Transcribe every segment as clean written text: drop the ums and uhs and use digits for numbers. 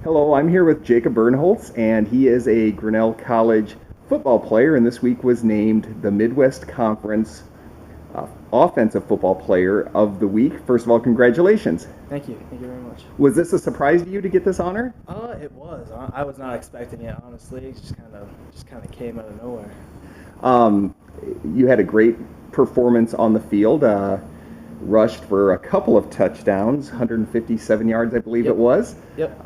Hello, I'm here with Jacob Bernholtz, and he is a Grinnell College football player, and this week was named the Midwest Conference Offensive Football Player of the Week. First of all, congratulations. Thank you. Thank you very much. Was this a surprise to you to get this honor? It was. I was not expecting it, honestly. It just kind of came out of nowhere. You had a great performance on the field. Rushed for a couple of touchdowns, 157 yards, I believe it was. Yep.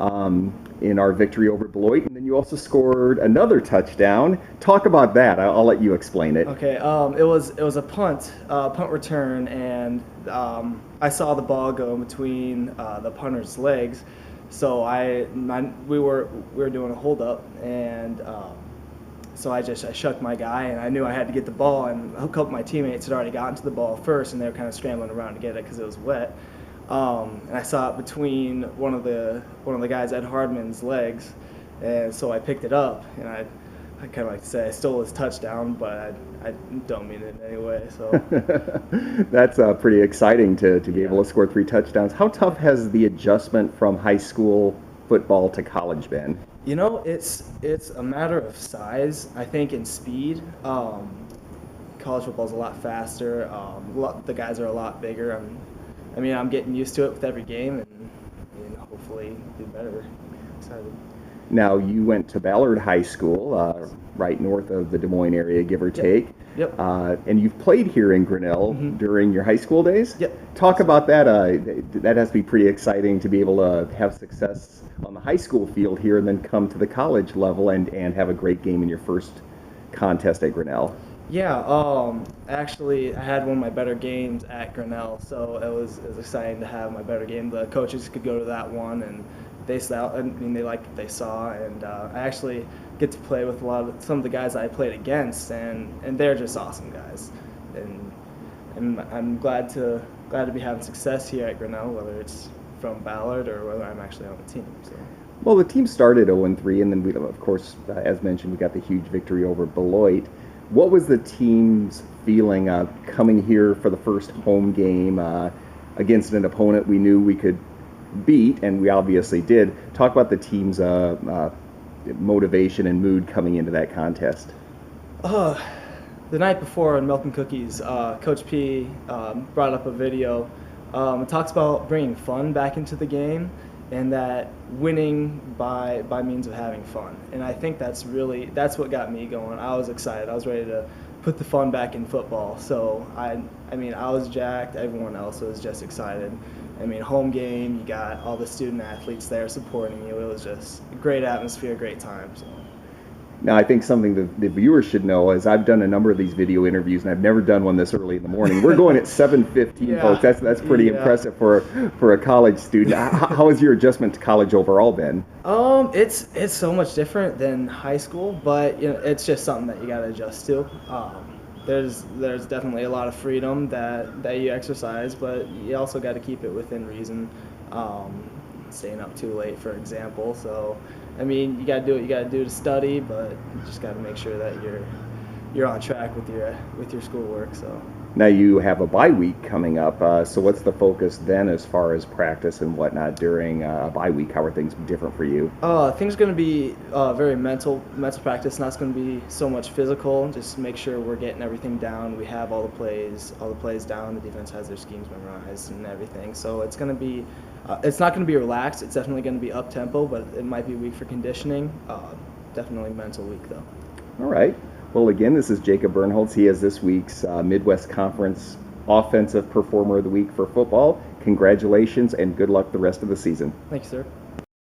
In our victory over Beloit, and then you also scored another touchdown. Talk about that. I'll let you explain it. Okay. It was a punt return, and I saw the ball go in between the punter's legs. So we were doing a hold up, and so I shucked my guy, and I knew I had to get the ball, and a couple of my teammates had already gotten to the ball first, and they were kind of scrambling around to get it because it was wet. And I saw it between one of the guys, Ed Hardman's legs, and so I picked it up, and I kind of like to say I stole his touchdown, but I don't mean it in any way. So That's pretty exciting to be able to score 3 touchdowns. How tough has the adjustment from high school football to college been? You know, it's a matter of size, I think, and speed. College football's a lot faster. The guys are a lot bigger. I'm getting used to it with every game, and hopefully do better. I'm excited. Now, you went to Ballard High School, right north of the Des Moines area, give or take. Yep. And you've played here in Grinnell during your high school days? Yep. Talk about that. That has to be pretty exciting to be able to have success on the high school field here and then come to the college level and have a great game in your first contest at Grinnell. Yeah, actually, I had one of my better games at Grinnell, so it was exciting to have my better game. The coaches could go to that one, and they liked what they saw, and I actually get to play with some of the guys I played against, and they're just awesome guys, and I'm glad to be having success here at Grinnell, whether it's from Ballard or whether I'm actually on the team. So. Well, the team started 0-3, and then we, of course, as mentioned, we got the huge victory over Beloit. What was the team's feeling coming here for the first home game against an opponent we knew we could beat, and we obviously did? Talk about the team's motivation and mood coming into that contest. The night before in Milk and Cookies, Coach P brought up a video. It talks about bringing fun back into the game, and that winning by means of having fun. And I think that's what got me going. I was excited. I was ready to put the fun back in football. So I was jacked. Everyone else was just excited. Home game, you got all the student athletes there supporting you. It was just a great atmosphere, great time. So. Now, I think something the viewers should know is I've done a number of these video interviews, and I've never done one this early in the morning. We're going at 7:15, yeah. Folks. That's pretty impressive for a college student. How has your adjustment to college overall been? It's so much different than high school, but it's just something that you got to adjust to. There's definitely a lot of freedom that you exercise, but you also got to keep it within reason. Staying up too late, for example. So, you got to do what you got to do to study, but you just got to make sure that you're on track with your schoolwork. So. Now you have a bye week coming up. So what's the focus then as far as practice and whatnot during a bye week? How are things different for you? Things are going to be very mental practice. Not going to be so much physical. Just make sure we're getting everything down. We have all the plays down. The defense has their schemes memorized and everything. So it's going to be. It's not going to be relaxed. It's definitely going to be up tempo, but it might be weak for conditioning. Definitely mental week though. All right. Well, again, this is Jacob Bernholtz. He is this week's Midwest Conference Offensive Performer of the Week for football. Congratulations and good luck the rest of the season. Thank you, sir.